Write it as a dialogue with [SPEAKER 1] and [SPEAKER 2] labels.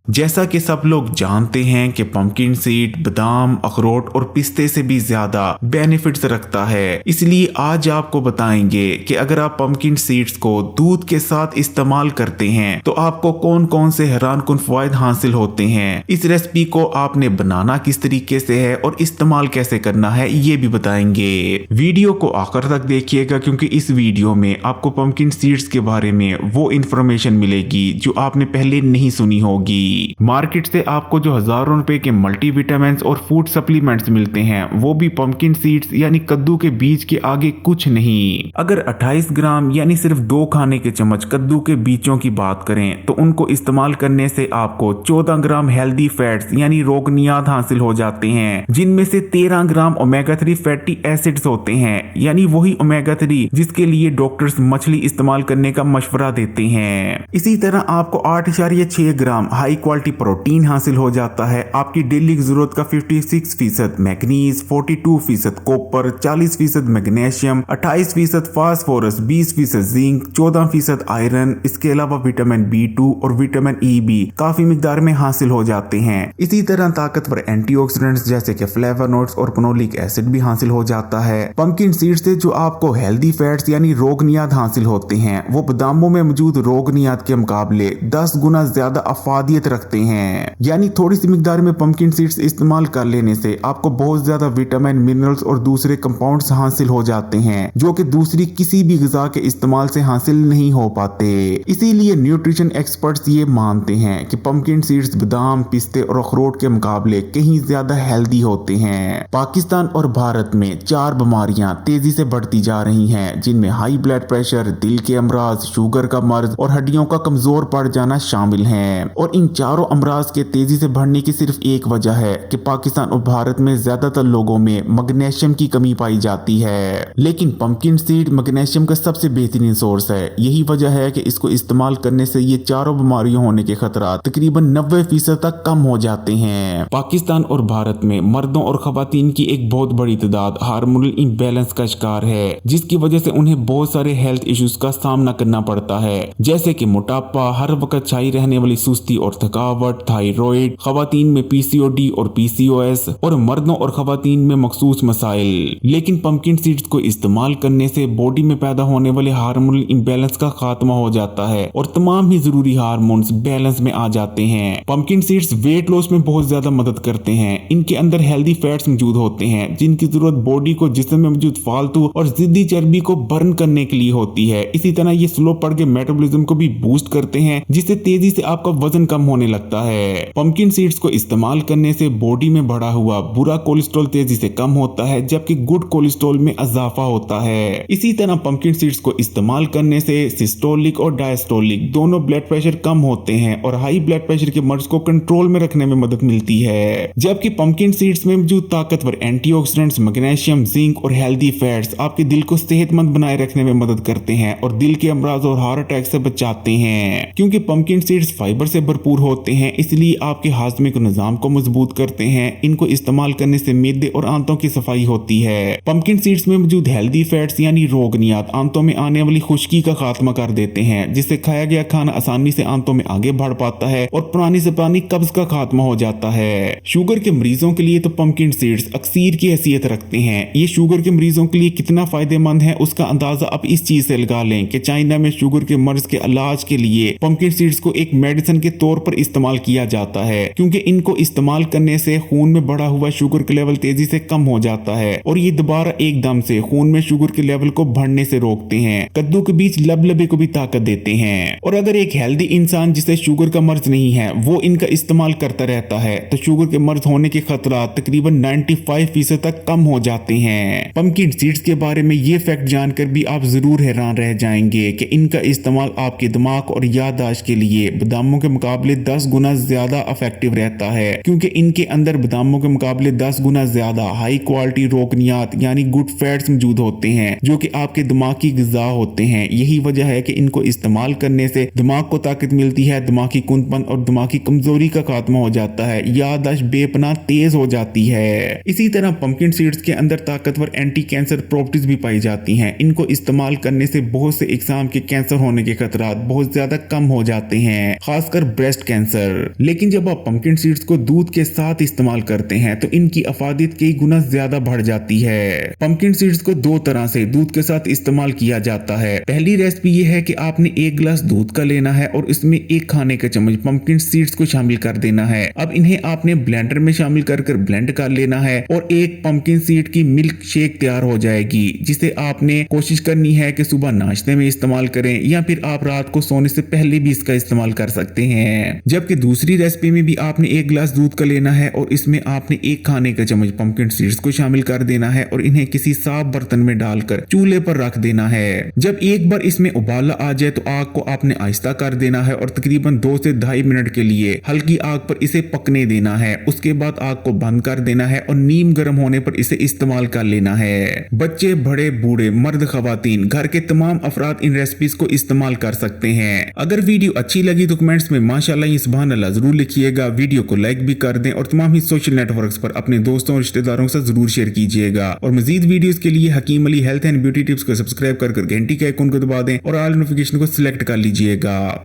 [SPEAKER 1] जैसा कि सब लोग जानते हैं कि पंपकिन सीड बादाम, अखरोट और पिस्ते से भी ज्यादा बेनिफिट्स रखता है, इसलिए आज आपको बताएंगे कि अगर आप पंपकिन सीड्स को दूध के साथ इस्तेमाल करते हैं तो आपको कौन कौन से हैरानकुन फायदे हासिल होते हैं। इस रेसिपी को आपने बनाना किस तरीके से है और इस्तेमाल कैसे करना है ये भी बताएंगे। वीडियो को आखिर तक देखिएगा क्योंकि इस वीडियो में आपको पंपकिन सीड्स के बारे में वो इन्फॉर्मेशन मिलेगी जो आपने पहले नहीं सुनी होगी। मार्केट से आपको जो हजारों रुपए के मल्टीविटामिन्स और फूड सप्लीमेंट्स मिलते हैं वो भी पंपकिन सीड्स यानी कद्दू के बीज के आगे कुछ नहीं। अगर 28 ग्राम यानी सिर्फ 2 खाने के चम्मच कद्दू के बीजों की बात करें तो उनको इस्तेमाल करने से आपको 14 ग्राम हेल्दी फैट्स यानी रोगनियात हासिल हो जाते हैं, जिनमें से 13 ग्राम ओमेगा 3 फैटी एसिड्स होते हैं, यानी वही ओमेगा 3 जिसके लिए डॉक्टर्स मछली इस्तेमाल करने का मशवरा देते हैं। इसी तरह आपको 8.6 ग्राम हाई क्वालिटी प्रोटीन हासिल हो जाता है। आपकी डेली जरूरत का 56% manganese, 42% copper, 40% magnesium, 28% phosphorus, 20% zinc, 14% iron, इसके अलावा विटामिन B2 और विटामिन E भी काफी मिकदार में हासिल हो जाते हैं। इसी तरह ताकतवर एंटीऑक्सीडेंट्स जैसे कि फ्लेवोनोइड्स और फेनोलिक एसिड भी हासिल हो जाता है। पंपकिन सीड से जो आपको हेल्दी फैट्स यानी रोगनियात हासिल होते हैं वो बादामों में मौजूद रोगनियात के मुकाबले 10 गुना ज्यादा अफादियत रखते हैं। यानी थोड़ी सी मिकदार में पंपकिन सीड्स इस्तेमाल कर लेने से आपको बहुत ज्यादा विटामिन, मिनरल्स और दूसरे कंपाउंड्स हासिल हो जाते हैं जो कि दूसरी किसी भी ग़िज़ा के इस्तेमाल से हासिल नहीं हो पाते। इसीलिए न्यूट्रिशन एक्सपर्ट्स ये मानते हैं कि पंपकिन सीड्स बादाम, पिस्ते और अखरोट के मुकाबले कहीं ज्यादा हेल्दी होते हैं। पाकिस्तान और भारत में 4 बीमारियां तेजी से बढ़ती जा रही हैं, जिनमें हाई ब्लड प्रेशर, दिल के अमराज, शुगर का मर्ज और हड्डियों का कमजोर पड़ जाना शामिल है। और इन चारों अमराज के तेजी से बढ़ने की सिर्फ एक वजह है कि पाकिस्तान और भारत में ज्यादातर लोगों में मैग्नीशियम की कमी पाई जाती है, लेकिन पंपकिन सीड मैग्नीशियम का सबसे बेहतरीन सोर्स है। यही वजह है कि इसको इस्तेमाल करने से ये चारों बीमारियों होने के खतरा तकरीबन 90% तक कम हो जाते हैं। पाकिस्तान और भारत में मर्दों और खवातीन की एक बहुत बड़ी तादाद हार्मोनल इम्बैलेंस का शिकार है, जिसकी वजह से उन्हें बहुत सारे हेल्थ इश्यूज का सामना करना पड़ता है, जैसे कि मोटापा, हर वक्त छाई रहने वाली सुस्ती और थकावट, थायराइड, खवातीन में PCOD और PCOS और मर्दों और खवातीन में मखसूस मसाइल। लेकिन पंपकिन सीड्स को इस्तेमाल करने से बॉडी में पैदा होने वाले हार्मोनल इम्बैलेंस का खात्मा हो जाता है और तमाम ही जरूरी हार्मोन्स बैलेंस में आ जाते हैं। पंपकिन सीड्स वेट लॉस में बहुत ज्यादा मदद करते हैं। इनके अंदर हेल्दी फैट्स मौजूद होते हैं जिनकी जरूरत बॉडी को जिस्म में मौजूद फालतू और जिद्दी चर्बी को बर्न करने के लिए होती है। इसी तरह ये स्लो पड़ के मेटाबॉलिज्म को भी बूस्ट करते हैं, जिससे तेजी से आपका वजन कम होने लगता है। पंपकिन सीड्स को इस्तेमाल करने से बॉडी में बढ़ा हुआ बुरा कोलेस्ट्रॉल तेजी से कम होता है, जबकि गुड कोलेस्ट्रॉल में इजाफा होता है। इसी तरह पंपकिन सीड्स को इस्तेमाल करने से सिस्टोलिक और डायस्टोलिक दोनों ब्लड प्रेशर कम होते हैं और हाई ब्लड प्रेशर के मर्ज को कंट्रोल में रखने में मदद मिलती है। जबकि पंपकिन सीड्स में मौजूद ताकतवर एंटीऑक्सीडेंट्स, मैग्नीशियम, जिंक और हेल्दी फैट्स आपके दिल को सेहतमंद बनाए रखने में मदद करते हैं और दिल के अमराज और हार्ट अटैक से बचाते हैं। क्योंकि पंपकिन सीड्स फाइबर से भरपूर होते हैं, इसलिए आपके हाजमे के निजाम को मजबूत करते हैं। इनको इस्तेमाल करने से मैदे और आंतों की सफाई होती है। पंपकिन सीड्स में मौजूद हेल्दी फैट्स यानी रोगनियात आंतों में आने वाली खुश्की का खात्मा कर देते हैं, जिससे खाया गया खाना आसानी से आंतों में आगे बढ़ पाता है और पुरानी से पुरानी कब्ज का खात्मा हो जाता है। शुगर के मरीजों के लिए तो पंपकिन सीड्स अक्सीर की हैसियत रखते हैं। ये शुगर के मरीजों के लिए कितना फायदेमंद है उसका अंदाजा आप इस चीज से लगा लें कि चाइना में शुगर के मर्ज के इलाज के लिए पंपकिन सीड्स को एक मेडिसिन के तौर पर इस्तेमाल किया जाता है, क्योंकि इनको इस्तेमाल करने से खून में बढ़ा हुआ शुगर का लेवल तेजी से कम हो जाता है और ये दोबारा एकदम से खून में शुगर के लेवल को बढ़ने से रोकते हैं। कद्दू के बीज लबलबे को भी ताकत देते हैं। और अगर एक हेल्दी इंसान जिसे शुगर का मर्ज नहीं है वो इनका इस्तेमाल करता रहता है तो शुगर के मर्ज होने के खतरा तकरीबन 95% तक कम हो जाते हैं। पंपकिन सीड्स के बारे में ये फैक्ट जानकर भी आप जरूर हैरान रह जाएंगे कि इनका इस्तेमाल आपके दिमाग और याददाश्त के लिए बादामों के मुकाबले 10 गुना ज्यादा इफेक्टिव रहता है, क्योंकि इनके अंदर बादामों के मुकाबले 10 गुना ज्यादा हाई क्वालिटी रोगनियात यानी गुड फैट्स मौजूद होते हैं जो कि आपके दिमाग की ग़िज़ा होते हैं। यही वजह है कि इनको इस्तेमाल करने से दिमाग को ताकत मिलती है, दिमागी कुंदपन और दिमागी कमजोरी का खात्मा हो जाता है, याददाश्त बेपनाह तेज हो जाती है। इसी तरह पंपकिन सीड्स के अंदर ताकतवर एंटी कैंसर प्रॉपर्टीज भी पाई जाती हैं। इनको इस्तेमाल करने से बहुत से इकसाम के कैंसर होने के खतरा बहुत ज्यादा कम हो जाते हैं, खासकर ब्रेस्ट कैंसर। लेकिन जब आप पंपकिन सीड्स को दूध के साथ इस्तेमाल करते हैं तो इनकी अफादियत कई गुना ज्यादा बढ़ जाती है। पंपकिन सीड्स को दो तरह से दूध के साथ इस्तेमाल किया जाता है। पहली रेसिपी ये है कि आपने एक गिलास दूध का लेना है और इसमें एक खाने का चम्मच पंपकिन सीड्स को शामिल कर देना है। अब इन्हें आपने ब्लेंडर में शामिल कर ब्लेंड कर लेना है और एक पंपकिन सीड की मिल्क शेक तैयार हो जाएगी, जिसे आपने कोशिश करनी है कि सुबह नाश्ते में इस्तेमाल करें या फिर आप रात को सोने से पहले भी इसका इस्तेमाल कर सकते हैं। जबकि दूसरी रेसिपी में भी आपने एक गिलास दूध का लेना है और इसमें आपने एक खाने का चम्मच पंपकिन सीड्स को शामिल कर देना है और इन्हें किसी साफ बर्तन में डालकर चूल्हे पर रख देना है। जब एक बार इसमें उबाला आ जाए तो आग को आपने आहिस्ता कर देना है और तकरीबन 2 से 2.5 मिनट के लिए हल्की आग पर इसे पकने देना है। उसके बाद आग को बंद कर देना है और नीम गर्म होने पर इसे इस्तेमाल कर लेना है। बच्चे, बड़े, बूढ़े, मर्द, खवातीन, घर के तमाम अफराद इन रेसिपीज को इस्तेमाल कर सकते हैं। अगर वीडियो अच्छी लगी तो कमेंट्स में माशाल्लाह या सुभान अल्लाह जरूर लिखिएगा। वीडियो को लाइक भी कर दें और तमाम ही सोशल नेटवर्क्स पर अपने दोस्तों और रिश्तेदारों के साथ जरूर शेयर कीजिएगा। और मजीद वीडियोस के लिए Hakeem Ali health and beauty tips को सब्सक्राइब कर घंटी के आइकन को दबा दें और ऑल नोटिफिकेशन को सिलेक्ट कर लीजिएगा।